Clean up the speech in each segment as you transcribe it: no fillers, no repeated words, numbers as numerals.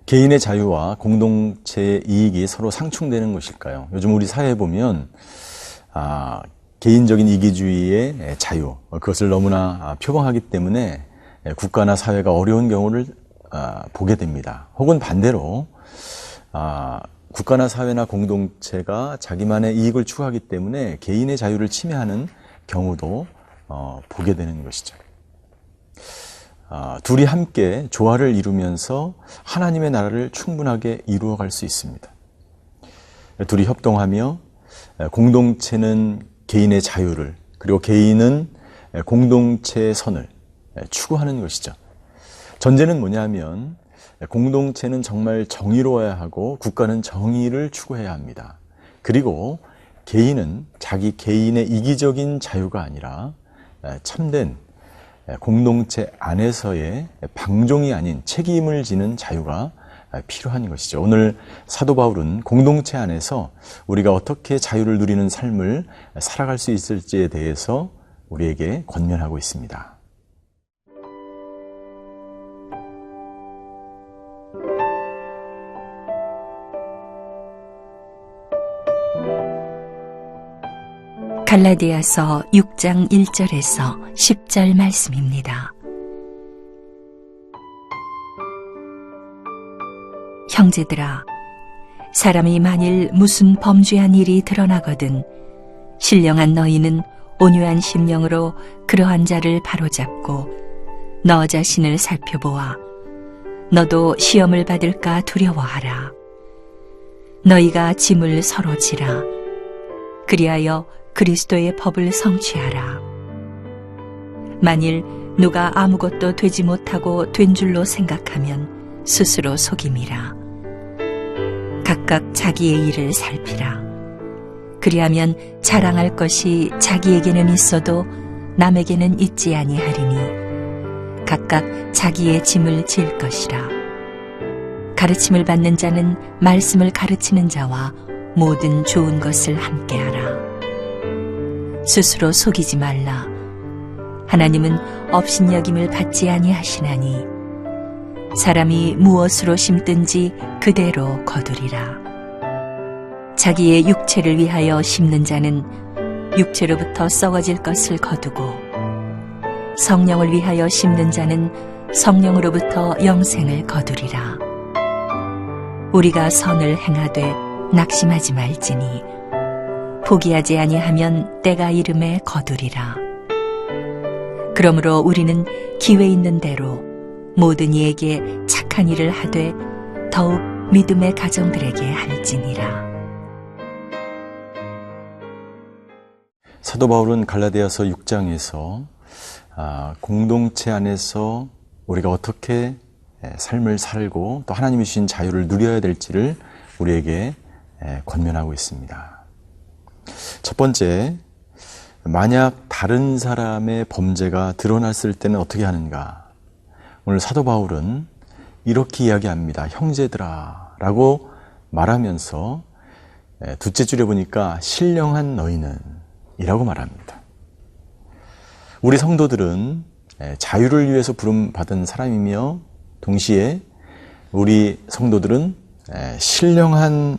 개인의 자유와 공동체의 이익이 서로 상충되는 것일까요? 요즘 우리 사회에 보면 개인적인 이기주의의 자유, 그것을 너무나 표방하기 때문에 국가나 사회가 어려운 경우를 보게 됩니다. 혹은 반대로 국가나 사회나 공동체가 자기만의 이익을 추구하기 때문에 개인의 자유를 침해하는 경우도 보게 되는 것이죠. 둘이 함께 조화를 이루면서 하나님의 나라를 충분하게 이루어갈 수 있습니다. 둘이 협동하며 공동체는 개인의 자유를, 그리고 개인은 공동체의 선을 추구하는 것이죠. 전제는 뭐냐면 공동체는 정말 정의로워야 하고 국가는 정의를 추구해야 합니다. 그리고 개인은 자기 개인의 이기적인 자유가 아니라 참된 공동체 안에서의 방종이 아닌 책임을 지는 자유가 필요한 것이죠. 오늘 사도 바울은 공동체 안에서 우리가 어떻게 자유를 누리는 삶을 살아갈 수 있을지에 대해서 우리에게 권면하고 있습니다. 갈라디아서 6장 1절에서 10절 말씀입니다. 형제들아, 사람이 만일 무슨 범죄한 일이 드러나거든 신령한 너희는 온유한 심령으로 그러한 자를 바로잡고 너 자신을 살펴보아 너도 시험을 받을까 두려워하라. 너희가 짐을 서로 지라. 그리하여 그리스도의 법을 성취하라. 만일 누가 아무것도 되지 못하고 된 줄로 생각하면 스스로 속임이라. 각각 자기의 일을 살피라. 그리하면 자랑할 것이 자기에게는 있어도 남에게는 있지 아니하리니 각각 자기의 짐을 질 것이라. 가르침을 받는 자는 말씀을 가르치는 자와 모든 좋은 것을 함께하라. 스스로 속이지 말라. 하나님은 업신여김을 받지 아니하시나니 사람이 무엇으로 심든지 그대로 거두리라. 자기의 육체를 위하여 심는 자는 육체로부터 썩어질 것을 거두고 성령을 위하여 심는 자는 성령으로부터 영생을 거두리라. 우리가 선을 행하되 낙심하지 말지니 포기하지 아니하면 때가 이름에 거두리라. 그러므로 우리는 기회 있는 대로 모든 이에게 착한 일을 하되 더욱 믿음의 가정들에게 할지니라. 사도 바울은 갈라디아서 6장에서 공동체 안에서 우리가 어떻게 삶을 살고 또 하나님이 주신 자유를 누려야 될지를 우리에게 권면하고 있습니다. 첫 번째, 만약 다른 사람의 범죄가 드러났을 때는 어떻게 하는가? 오늘 사도 바울은 이렇게 이야기합니다. 형제들아 라고 말하면서 둘째 줄에 보니까 신령한 너희는 이라고 말합니다. 우리 성도들은 자유를 위해서 부름받은 사람이며 동시에 우리 성도들은 신령한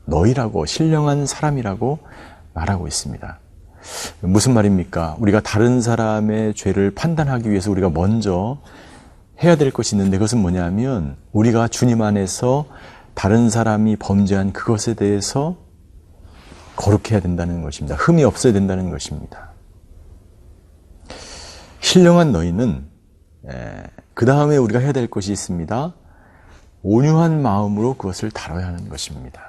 너희라고, 신령한 사람이라고 말하고 있습니다. 무슨 말입니까? 우리가 다른 사람의 죄를 판단하기 위해서 우리가 먼저 해야 될 것이 있는데 그것은 뭐냐면 우리가 주님 안에서 다른 사람이 범죄한 그것에 대해서 거룩해야 된다는 것입니다. 흠이 없어야 된다는 것입니다. 신령한 너희는 그 다음에 우리가 해야 될 것이 있습니다. 온유한 마음으로 그것을 다뤄야 하는 것입니다.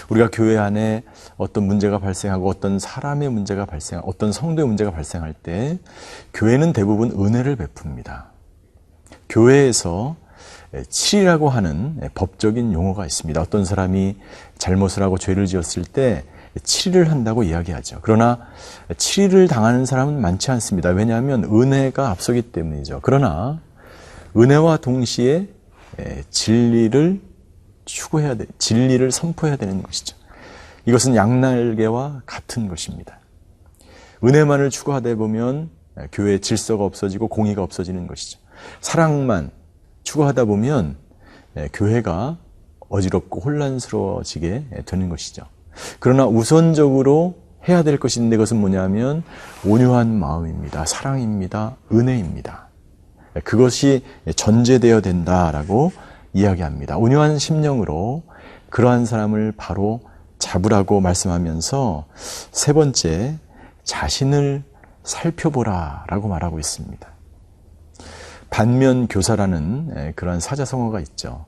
우리가 교회 안에 어떤 문제가 발생하고 어떤 사람의 문제가 발생하고 어떤 성도의 문제가 발생할 때 교회는 대부분 은혜를 베풉니다. 교회에서 칠이라고 하는 법적인 용어가 있습니다. 어떤 사람이 잘못을 하고 죄를 지었을 때 7일을 한다고 이야기하죠. 그러나 7일을 당하는 사람은 많지 않습니다. 왜냐하면 은혜가 앞서기 때문이죠. 그러나 은혜와 동시에 진리를 추구해야 돼, 진리를 선포해야 되는 것이죠. 이것은 양날개와 같은 것입니다. 은혜만을 추구하다 보면 교회의 질서가 없어지고 공의가 없어지는 것이죠. 사랑만 추구하다 보면 교회가 어지럽고 혼란스러워지게 되는 것이죠. 그러나 우선적으로 해야 될 것이 있는데 그것은 뭐냐면 온유한 마음입니다. 사랑입니다. 은혜입니다. 그것이 전제되어야 된다라고 이야기합니다. 온유한 심령으로 그러한 사람을 바로 잡으라고 말씀하면서 세 번째, 자신을 살펴보라 라고 말하고 있습니다. 반면교사라는 그런 사자성어가 있죠.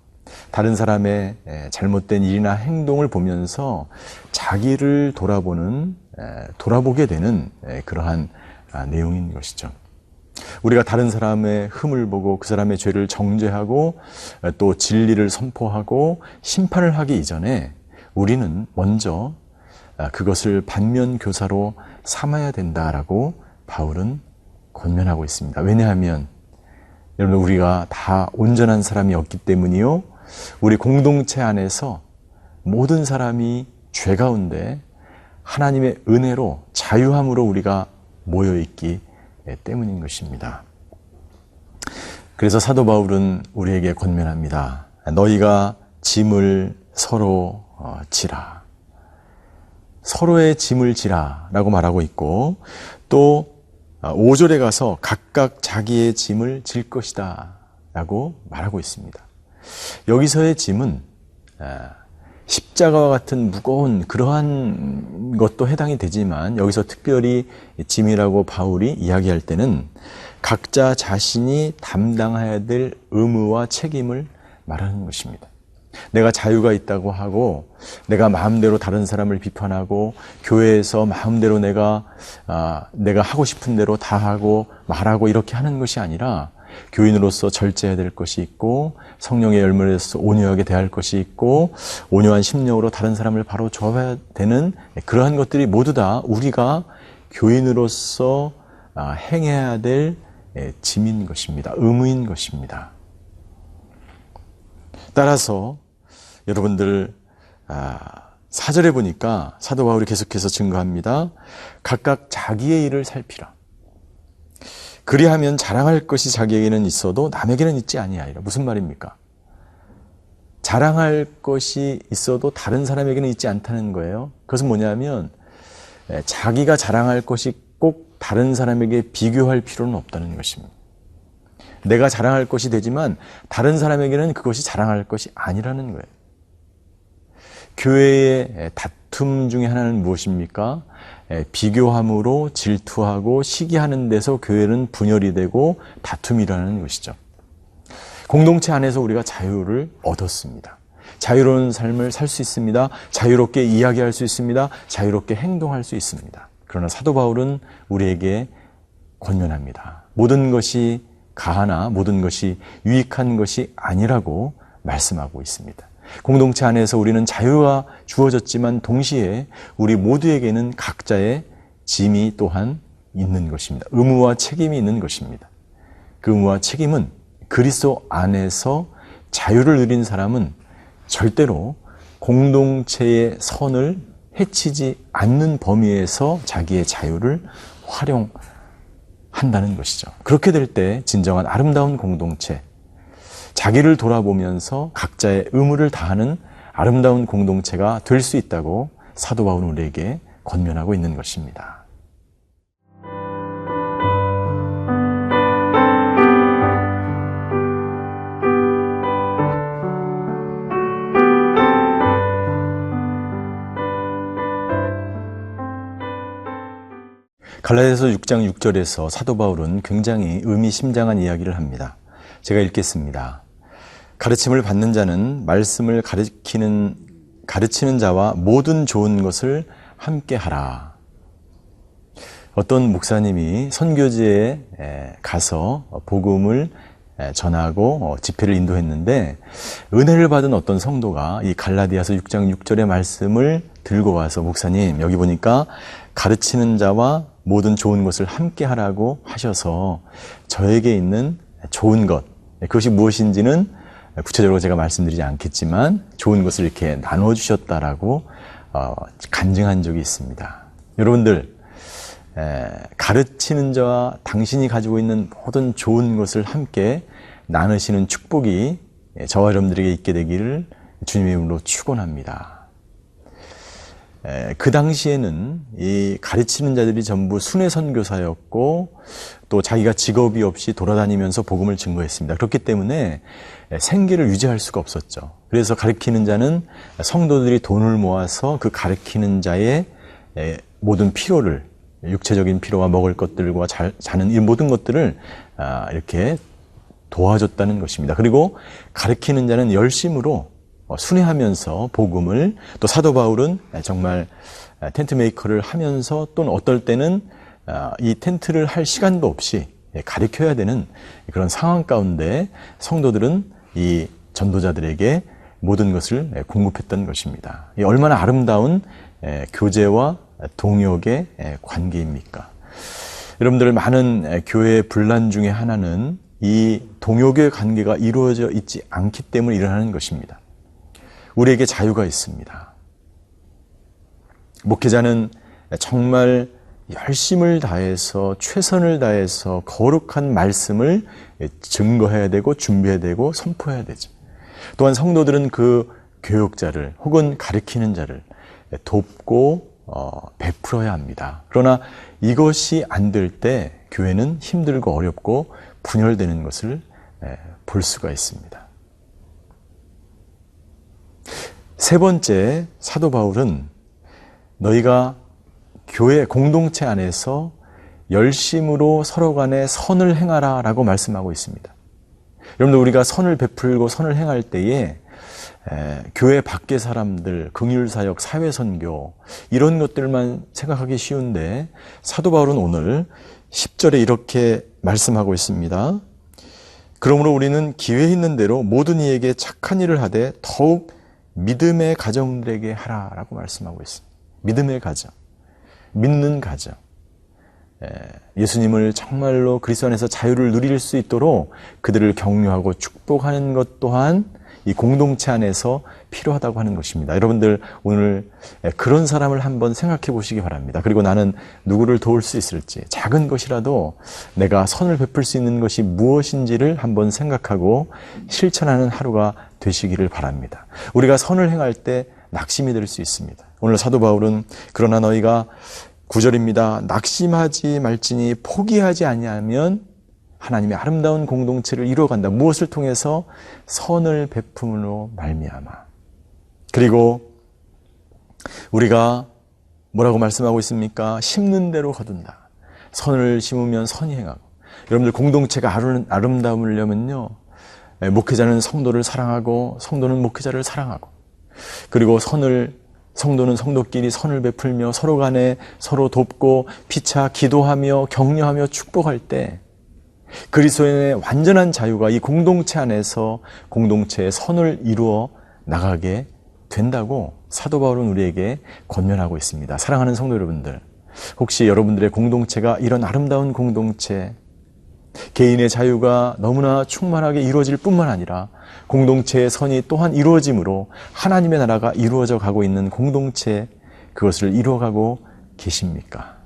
다른 사람의 잘못된 일이나 행동을 보면서 자기를 돌아보게 되는 그러한 내용인 것이죠. 우리가 다른 사람의 흠을 보고 그 사람의 죄를 정죄하고 또 진리를 선포하고 심판을 하기 이전에 우리는 먼저 그것을 반면교사로 삼아야 된다라고 바울은 권면하고 있습니다. 왜냐하면 여러분 우리가 다 온전한 사람이 없기 때문이요. 우리 공동체 안에서 모든 사람이 죄 가운데 하나님의 은혜로 자유함으로 우리가 모여있기 때문인 것입니다. 그래서 사도 바울은 우리에게 권면합니다. 너희가 짐을 서로 지라. 서로의 짐을 지라 라고 말하고 있고 또 5절에 가서 각각 자기의 짐을 질 것이다 라고 말하고 있습니다. 여기서의 짐은 십자가와 같은 무거운 그러한 것도 해당이 되지만 여기서 특별히 짐이라고 바울이 이야기할 때는 각자 자신이 담당해야 될 의무와 책임을 말하는 것입니다. 내가 자유가 있다고 하고 내가 마음대로 다른 사람을 비판하고 교회에서 마음대로 내가 하고 싶은 대로 다 하고 말하고 이렇게 하는 것이 아니라 교인으로서 절제해야 될 것이 있고 성령의 열매로서 온유하게 대할 것이 있고 온유한 심령으로 다른 사람을 바로 줘야 되는 그러한 것들이 모두 다 우리가 교인으로서 행해야 될 짐인 것입니다. 의무인 것입니다. 따라서 여러분들 4절에 보니까 사도 바울이 계속해서 증거합니다. 각각 자기의 일을 살피라. 그리하면 자랑할 것이 자기에게는 있어도 남에게는 있지 아니하리라. 무슨 말입니까? 자랑할 것이 있어도 다른 사람에게는 있지 않다는 거예요. 그것은 뭐냐면 자기가 자랑할 것이 꼭 다른 사람에게 비교할 필요는 없다는 것입니다. 내가 자랑할 것이 되지만 다른 사람에게는 그것이 자랑할 것이 아니라는 거예요. 교회의 다툼 중에 하나는 무엇입니까? 비교함으로 질투하고 시기하는 데서 교회는 분열이 되고 다툼이 일어나는 것이죠. 공동체 안에서 우리가 자유를 얻었습니다. 자유로운 삶을 살 수 있습니다. 자유롭게 이야기할 수 있습니다. 자유롭게 행동할 수 있습니다. 그러나 사도 바울은 우리에게 권면합니다. 모든 것이 가하나 모든 것이 유익한 것이 아니라고 말씀하고 있습니다. 공동체 안에서 우리는 자유가 주어졌지만 동시에 우리 모두에게는 각자의 짐이 또한 있는 것입니다. 의무와 책임이 있는 것입니다. 그 의무와 책임은 그리스도 안에서 자유를 누린 사람은 절대로 공동체의 선을 해치지 않는 범위에서 자기의 자유를 활용한다는 것이죠. 그렇게 될 때 진정한 아름다운 공동체, 자기를 돌아보면서 각자의 의무를 다하는 아름다운 공동체가 될 수 있다고 사도 바울은 우리에게 권면하고 있는 것입니다. 갈라디아서 6장 6절에서 사도 바울은 굉장히 의미심장한 이야기를 합니다. 제가 읽겠습니다. 가르침을 받는 자는 말씀을 가르치는 자와 모든 좋은 것을 함께 하라. 어떤 목사님이 선교지에 가서 복음을 전하고 집회를 인도했는데 은혜를 받은 어떤 성도가 이 갈라디아서 6장 6절의 말씀을 들고 와서 목사님 여기 보니까 가르치는 자와 모든 좋은 것을 함께 하라고 하셔서 저에게 있는 좋은 것 그것이 무엇인지는 구체적으로 제가 말씀드리지 않겠지만 좋은 것을 이렇게 나눠주셨다라고 간증한 적이 있습니다. 여러분들 가르치는 자와 당신이 가지고 있는 모든 좋은 것을 함께 나누시는 축복이 저와 여러분들에게 있게 되기를 주님의 이름으로 축원합니다. 그 당시에는 이 가르치는 자들이 전부 순회 선교사였고 또 자기가 직업이 없이 돌아다니면서 복음을 증거했습니다. 그렇기 때문에 생계를 유지할 수가 없었죠. 그래서 가르치는 자는 성도들이 돈을 모아서 그 가르치는 자의 모든 필요를 육체적인 필요와 먹을 것들과 자는 이 모든 것들을 이렇게 도와줬다는 것입니다. 그리고 가르치는 자는 열심으로 순회하면서 복음을 또 사도 바울은 정말 텐트 메이커를 하면서 또는 어떨 때는 이 텐트를 할 시간도 없이 가르쳐야 되는 그런 상황 가운데 성도들은 이 전도자들에게 모든 것을 공급했던 것입니다. 얼마나 아름다운 교제와 동역의 관계입니까? 여러분들 많은 교회의 분란 중에 하나는 이 동역의 관계가 이루어져 있지 않기 때문에 일어나는 것입니다. 우리에게 자유가 있습니다. 목회자는 정말 열심을 다해서 최선을 다해서 거룩한 말씀을 증거해야 되고 준비해야 되고 선포해야 되죠. 또한 성도들은 그 교육자를 혹은 가르치는 자를 돕고 베풀어야 합니다. 그러나 이것이 안 될 때 교회는 힘들고 어렵고 분열되는 것을 볼 수가 있습니다. 세 번째, 사도 바울은 너희가 교회 공동체 안에서 열심으로 서로 간에 선을 행하라 라고 말씀하고 있습니다. 여러분들 우리가 선을 베풀고 선을 행할 때에 교회 밖의 사람들, 긍휼사역, 사회선교 이런 것들만 생각하기 쉬운데 사도 바울은 오늘 10절에 이렇게 말씀하고 있습니다. 그러므로 우리는 기회 있는 대로 모든 이에게 착한 일을 하되 더욱 믿음의 가정들에게 하라라고 말씀하고 있습니다. 믿음의 가정, 믿는 가정. 예수님을 정말로 그리스도 안에서 자유를 누릴 수 있도록 그들을 격려하고 축복하는 것 또한 이 공동체 안에서 필요하다고 하는 것입니다. 여러분들 오늘 그런 사람을 한번 생각해 보시기 바랍니다. 그리고 나는 누구를 도울 수 있을지 작은 것이라도 내가 선을 베풀 수 있는 것이 무엇인지를 한번 생각하고 실천하는 하루가 되시기를 바랍니다. 우리가 선을 행할 때 낙심이 될 수 있습니다. 오늘 사도 바울은 그러나 너희가 9절입니다. 낙심하지 말지니 포기하지 아니하면 하나님의 아름다운 공동체를 이루어간다. 무엇을 통해서? 선을 베품으로 말미암아. 그리고 우리가 뭐라고 말씀하고 있습니까? 심는 대로 거둔다. 선을 심으면 선이 행하고. 여러분들 공동체가 아름다우려면요, 목회자는 성도를 사랑하고 성도는 목회자를 사랑하고, 그리고 성도는 성도끼리 선을 베풀며 서로 간에 서로 돕고 피차 기도하며 격려하며 축복할 때 그리스도인의 완전한 자유가 이 공동체 안에서 공동체의 선을 이루어 나가게 된다고 사도 바울은 우리에게 권면하고 있습니다. 사랑하는 성도 여러분들, 혹시 여러분들의 공동체가 이런 아름다운 공동체, 개인의 자유가 너무나 충만하게 이루어질 뿐만 아니라 공동체의 선이 또한 이루어짐으로 하나님의 나라가 이루어져 가고 있는 공동체, 그것을 이루어가고 계십니까?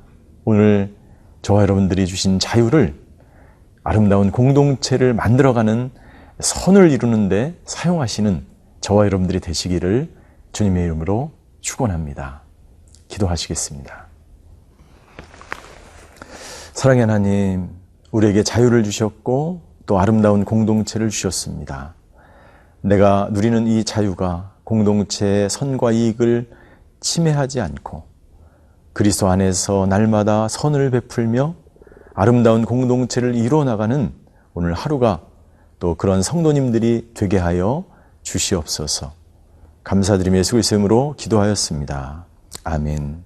오늘 저와 여러분들이 주신 자유를 아름다운 공동체를 만들어가는 선을 이루는데 사용하시는 저와 여러분들이 되시기를 주님의 이름으로 축원합니다. 기도하시겠습니다. 사랑의 하나님, 우리에게 자유를 주셨고 또 아름다운 공동체를 주셨습니다. 내가 누리는 이 자유가 공동체의 선과 이익을 침해하지 않고 그리스도 안에서 날마다 선을 베풀며 아름다운 공동체를 이루어나가는 오늘 하루가 또 그런 성도님들이 되게 하여 주시옵소서. 감사드리며 예수 그리스도의 이름으로 기도하였습니다. 아멘.